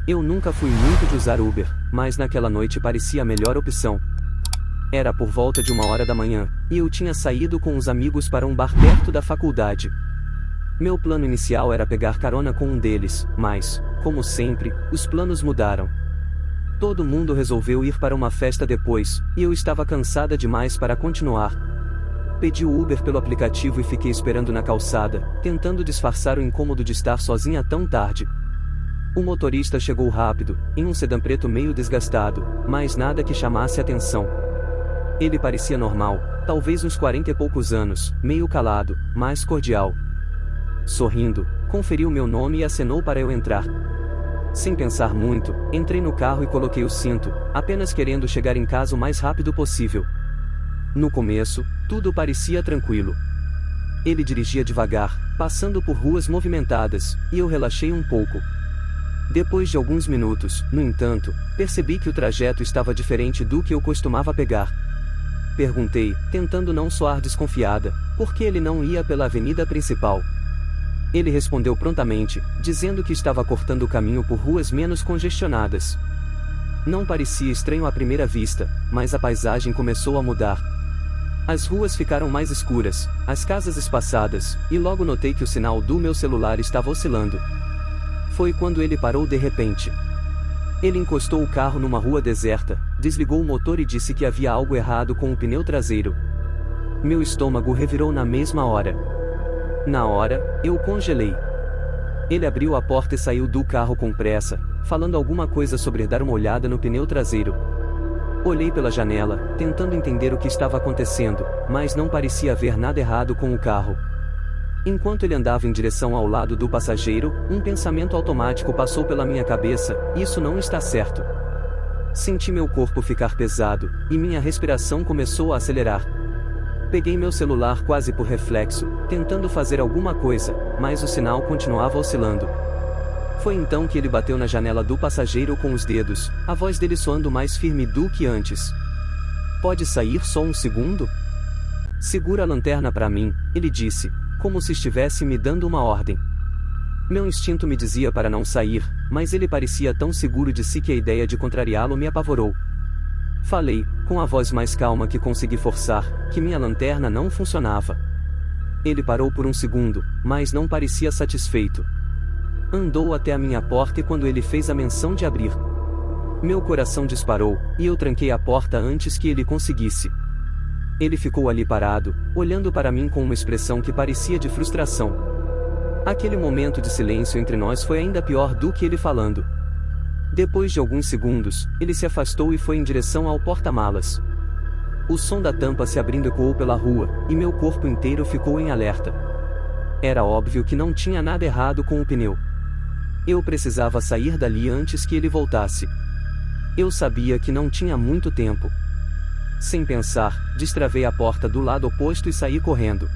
Eu nunca fui muito de usar Uber, mas naquela noite parecia a melhor opção. Era por volta de 1h da manhã, e eu tinha saído com uns amigos para um bar perto da faculdade. Meu plano inicial era pegar carona com um deles, mas, como sempre, os planos mudaram. Todo mundo resolveu ir para uma festa depois, e eu estava cansada demais para continuar. Pedi o Uber pelo aplicativo e fiquei esperando na calçada, tentando disfarçar o incômodo de estar sozinha tão tarde. O motorista chegou rápido, em um sedã preto meio desgastado, mas nada que chamasse atenção. Ele parecia normal, talvez uns 40 e poucos anos, meio calado, mas cordial. Sorrindo, conferiu meu nome e acenou para eu entrar. Sem pensar muito, entrei no carro e coloquei o cinto, apenas querendo chegar em casa o mais rápido possível. No começo, tudo parecia tranquilo. Ele dirigia devagar, passando por ruas movimentadas, e eu relaxei um pouco. Depois de alguns minutos, no entanto, percebi que o trajeto estava diferente do que eu costumava pegar. Perguntei, tentando não soar desconfiada, por que ele não ia pela avenida principal. Ele respondeu prontamente, dizendo que estava cortando o caminho por ruas menos congestionadas. Não parecia estranho à primeira vista, mas a paisagem começou a mudar. As ruas ficaram mais escuras, as casas espaçadas, e logo notei que o sinal do meu celular estava oscilando. Foi quando ele parou de repente. Ele encostou o carro numa rua deserta, desligou o motor e disse que havia algo errado com o pneu traseiro. Meu estômago revirou na mesma hora. Na hora, eu congelei. Ele abriu a porta e saiu do carro com pressa, falando alguma coisa sobre dar uma olhada no pneu traseiro. Olhei pela janela, tentando entender o que estava acontecendo, mas não parecia haver nada errado com o carro. Enquanto ele andava em direção ao lado do passageiro, um pensamento automático passou pela minha cabeça: isso não está certo. Senti meu corpo ficar pesado, e minha respiração começou a acelerar. Peguei meu celular quase por reflexo, tentando fazer alguma coisa, mas o sinal continuava oscilando. Foi então que ele bateu na janela do passageiro com os dedos, a voz dele soando mais firme do que antes. "Pode sair só um segundo? Segura a lanterna para mim", ele disse, como se estivesse me dando uma ordem. Meu instinto me dizia para não sair, mas ele parecia tão seguro de si que a ideia de contrariá-lo me apavorou. Falei, com a voz mais calma que consegui forçar, que minha lanterna não funcionava. Ele parou por um segundo, mas não parecia satisfeito. Andou até a minha porta e quando ele fez a menção de abrir, meu coração disparou, e eu tranquei a porta antes que ele conseguisse. Ele ficou ali parado, olhando para mim com uma expressão que parecia de frustração. Aquele momento de silêncio entre nós foi ainda pior do que ele falando. Depois de alguns segundos, ele se afastou e foi em direção ao porta-malas. O som da tampa se abrindo ecoou pela rua, e meu corpo inteiro ficou em alerta. Era óbvio que não tinha nada errado com o pneu. Eu precisava sair dali antes que ele voltasse. Eu sabia que não tinha muito tempo. Sem pensar, destravei a porta do lado oposto e saí correndo.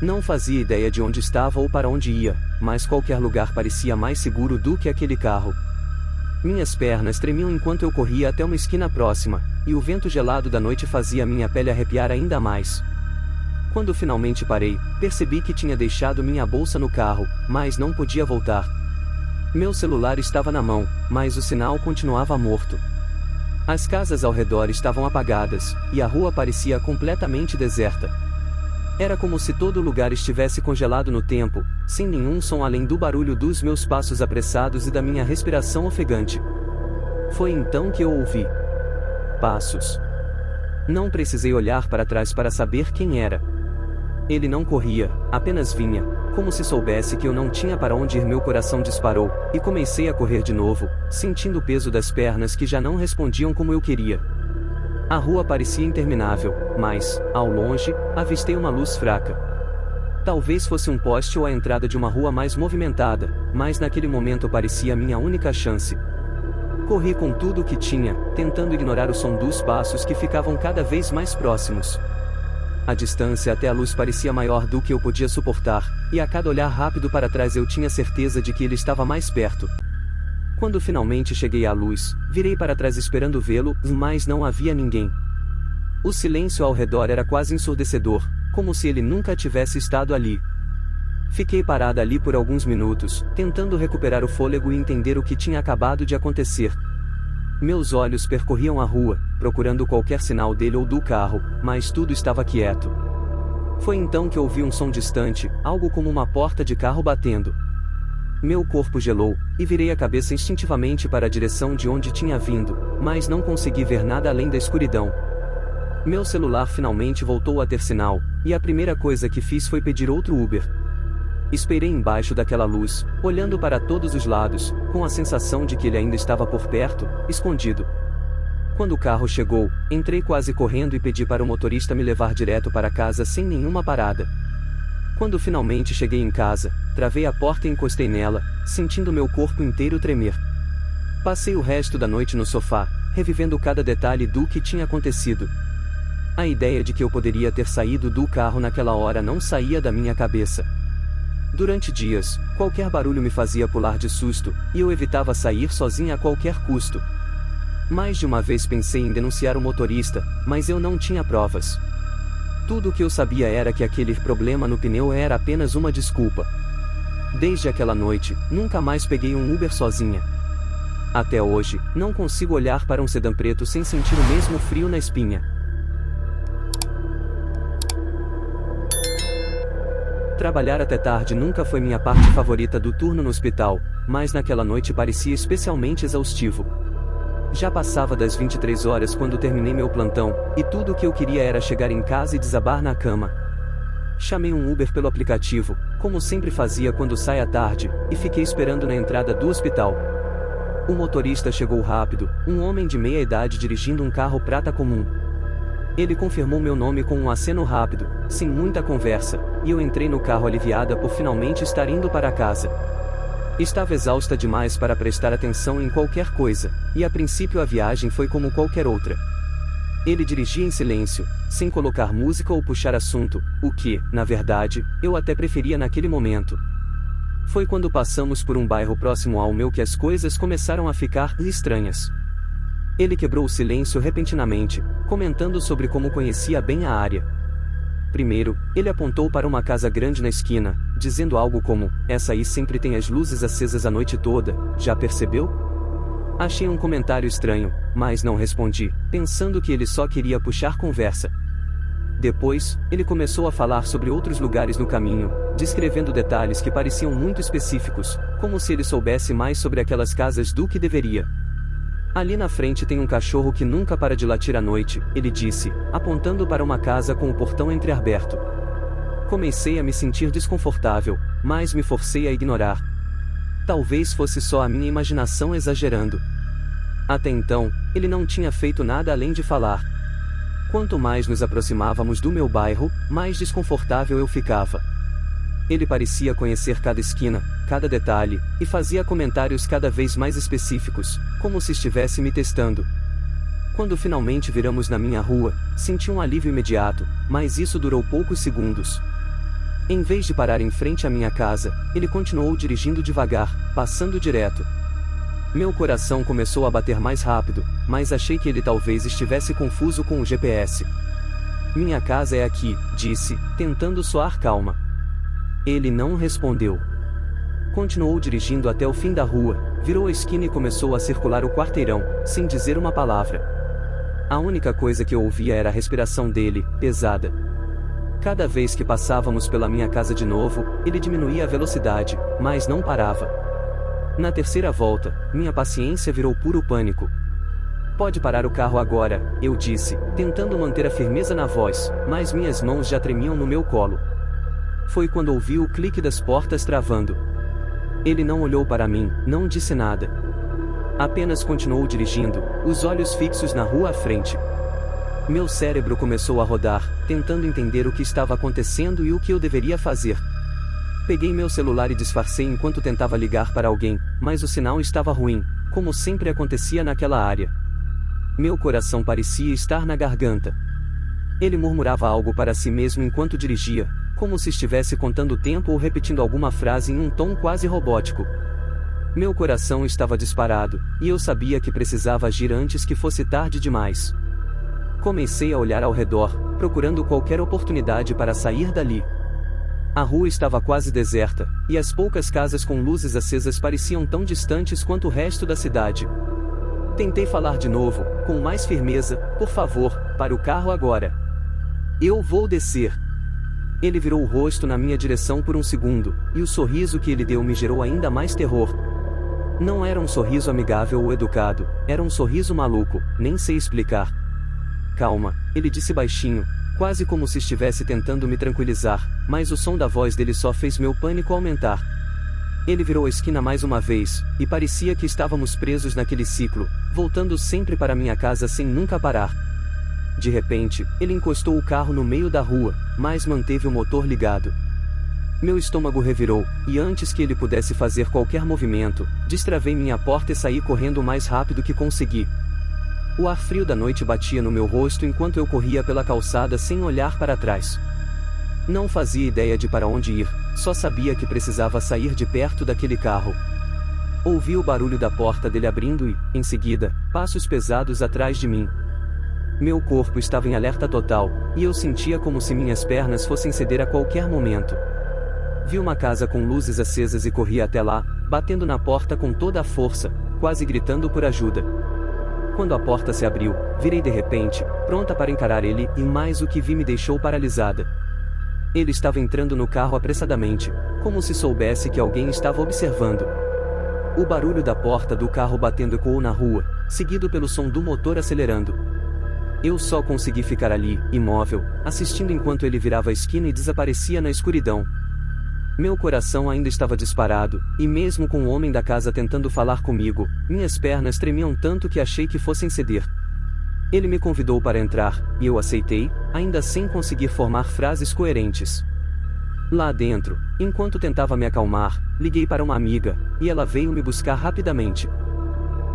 Não fazia ideia de onde estava ou para onde ia, mas qualquer lugar parecia mais seguro do que aquele carro. Minhas pernas tremiam enquanto eu corria até uma esquina próxima, e o vento gelado da noite fazia minha pele arrepiar ainda mais. Quando finalmente parei, percebi que tinha deixado minha bolsa no carro, mas não podia voltar. Meu celular estava na mão, mas o sinal continuava morto. As casas ao redor estavam apagadas, e a rua parecia completamente deserta. Era como se todo o lugar estivesse congelado no tempo, sem nenhum som além do barulho dos meus passos apressados e da minha respiração ofegante. Foi então que eu ouvi passos. Não precisei olhar para trás para saber quem era. Ele não corria, apenas vinha, como se soubesse que eu não tinha para onde ir. Meu coração disparou, e comecei a correr de novo, sentindo o peso das pernas que já não respondiam como eu queria. A rua parecia interminável, mas, ao longe, avistei uma luz fraca. Talvez fosse um poste ou a entrada de uma rua mais movimentada, mas naquele momento parecia a minha única chance. Corri com tudo o que tinha, tentando ignorar o som dos passos que ficavam cada vez mais próximos. A distância até a luz parecia maior do que eu podia suportar, e a cada olhar rápido para trás eu tinha certeza de que ele estava mais perto. Quando finalmente cheguei à luz, virei para trás esperando vê-lo, mas não havia ninguém. O silêncio ao redor era quase ensurdecedor, como se ele nunca tivesse estado ali. Fiquei parada ali por alguns minutos, tentando recuperar o fôlego e entender o que tinha acabado de acontecer. Meus olhos percorriam a rua, procurando qualquer sinal dele ou do carro, mas tudo estava quieto. Foi então que ouvi um som distante, algo como uma porta de carro batendo. Meu corpo gelou, e virei a cabeça instintivamente para a direção de onde tinha vindo, mas não consegui ver nada além da escuridão. Meu celular finalmente voltou a ter sinal, e a primeira coisa que fiz foi pedir outro Uber. Esperei embaixo daquela luz, olhando para todos os lados, com a sensação de que ele ainda estava por perto, escondido. Quando o carro chegou, entrei quase correndo e pedi para o motorista me levar direto para casa sem nenhuma parada. Quando finalmente cheguei em casa, travei a porta e encostei nela, sentindo meu corpo inteiro tremer. Passei o resto da noite no sofá, revivendo cada detalhe do que tinha acontecido. A ideia de que eu poderia ter saído do carro naquela hora não saía da minha cabeça. Durante dias, qualquer barulho me fazia pular de susto, e eu evitava sair sozinha a qualquer custo. Mais de uma vez pensei em denunciar o motorista, mas eu não tinha provas. Tudo o que eu sabia era que aquele problema no pneu era apenas uma desculpa. Desde aquela noite, nunca mais peguei um Uber sozinha. Até hoje, não consigo olhar para um sedã preto sem sentir o mesmo frio na espinha. Trabalhar até tarde nunca foi minha parte favorita do turno no hospital, mas naquela noite parecia especialmente exaustivo. Já passava das 23 horas quando terminei meu plantão, e tudo o que eu queria era chegar em casa e desabar na cama. Chamei um Uber pelo aplicativo, como sempre fazia quando saio à tarde, e fiquei esperando na entrada do hospital. O motorista chegou rápido, um homem de meia idade dirigindo um carro prata comum. Ele confirmou meu nome com um aceno rápido, sem muita conversa, e eu entrei no carro aliviada por finalmente estar indo para casa. Estava exausta demais para prestar atenção em qualquer coisa, e a princípio a viagem foi como qualquer outra. Ele dirigia em silêncio, sem colocar música ou puxar assunto, o que, na verdade, eu até preferia naquele momento. Foi quando passamos por um bairro próximo ao meu que as coisas começaram a ficar estranhas. Ele quebrou o silêncio repentinamente, comentando sobre como conhecia bem a área. Primeiro, ele apontou para uma casa grande na esquina, dizendo algo como: "Essa aí sempre tem as luzes acesas a noite toda, já percebeu?" Achei um comentário estranho, mas não respondi, pensando que ele só queria puxar conversa. Depois, ele começou a falar sobre outros lugares no caminho, descrevendo detalhes que pareciam muito específicos, como se ele soubesse mais sobre aquelas casas do que deveria. "Ali na frente tem um cachorro que nunca para de latir à noite", ele disse, apontando para uma casa com o portão entreaberto. Comecei a me sentir desconfortável, mas me forcei a ignorar. Talvez fosse só a minha imaginação exagerando. Até então, ele não tinha feito nada além de falar. Quanto mais nos aproximávamos do meu bairro, mais desconfortável eu ficava. Ele parecia conhecer cada esquina, cada detalhe, e fazia comentários cada vez mais específicos, como se estivesse me testando. Quando finalmente viramos na minha rua, senti um alívio imediato, mas isso durou poucos segundos. Em vez de parar em frente à minha casa, ele continuou dirigindo devagar, passando direto. Meu coração começou a bater mais rápido, mas achei que ele talvez estivesse confuso com o GPS. "Minha casa é aqui", disse, tentando soar calma. Ele não respondeu. Continuou dirigindo até o fim da rua, virou a esquina e começou a circular o quarteirão, sem dizer uma palavra. A única coisa que eu ouvia era a respiração dele, pesada. Cada vez que passávamos pela minha casa de novo, ele diminuía a velocidade, mas não parava. Na terceira volta, minha paciência virou puro pânico. "Pode parar o carro agora", eu disse, tentando manter a firmeza na voz, mas minhas mãos já tremiam no meu colo. Foi quando ouvi o clique das portas travando. Ele não olhou para mim, não disse nada. Apenas continuou dirigindo, os olhos fixos na rua à frente. Meu cérebro começou a rodar, tentando entender o que estava acontecendo e o que eu deveria fazer. Peguei meu celular e disfarcei enquanto tentava ligar para alguém, mas o sinal estava ruim, como sempre acontecia naquela área. Meu coração parecia estar na garganta. Ele murmurava algo para si mesmo enquanto dirigia, como se estivesse contando o tempo ou repetindo alguma frase em um tom quase robótico. Meu coração estava disparado, e eu sabia que precisava agir antes que fosse tarde demais. Comecei a olhar ao redor, procurando qualquer oportunidade para sair dali. A rua estava quase deserta, e as poucas casas com luzes acesas pareciam tão distantes quanto o resto da cidade. Tentei falar de novo, com mais firmeza: por favor, pare o carro agora. Eu vou descer. Ele virou o rosto na minha direção por um segundo, e o sorriso que ele deu me gerou ainda mais terror. Não era um sorriso amigável ou educado, era um sorriso maluco, nem sei explicar. Calma, ele disse baixinho, quase como se estivesse tentando me tranquilizar, mas o som da voz dele só fez meu pânico aumentar. Ele virou a esquina mais uma vez, e parecia que estávamos presos naquele ciclo, voltando sempre para minha casa sem nunca parar. De repente, ele encostou o carro no meio da rua, mas manteve o motor ligado. Meu estômago revirou, e antes que ele pudesse fazer qualquer movimento, destravei minha porta e saí correndo o mais rápido que consegui. O ar frio da noite batia no meu rosto enquanto eu corria pela calçada sem olhar para trás. Não fazia ideia de para onde ir, só sabia que precisava sair de perto daquele carro. Ouvi o barulho da porta dele abrindo e, em seguida, passos pesados atrás de mim. Meu corpo estava em alerta total, e eu sentia como se minhas pernas fossem ceder a qualquer momento. Vi uma casa com luzes acesas e corri até lá, batendo na porta com toda a força, quase gritando por ajuda. Quando a porta se abriu, virei de repente, pronta para encarar ele, e mais o que vi me deixou paralisada. Ele estava entrando no carro apressadamente, como se soubesse que alguém estava observando. O barulho da porta do carro batendo ecoou na rua, seguido pelo som do motor acelerando. Eu só consegui ficar ali, imóvel, assistindo enquanto ele virava a esquina e desaparecia na escuridão. Meu coração ainda estava disparado, e mesmo com o homem da casa tentando falar comigo, minhas pernas tremiam tanto que achei que fossem ceder. Ele me convidou para entrar, e eu aceitei, ainda sem conseguir formar frases coerentes. Lá dentro, enquanto tentava me acalmar, liguei para uma amiga, e ela veio me buscar rapidamente.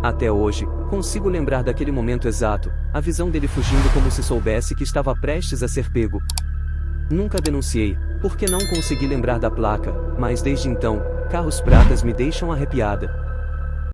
Até hoje, consigo lembrar daquele momento exato, a visão dele fugindo como se soubesse que estava prestes a ser pego. Nunca denunciei, porque não consegui lembrar da placa, mas desde então, carros pratas me deixam arrepiada.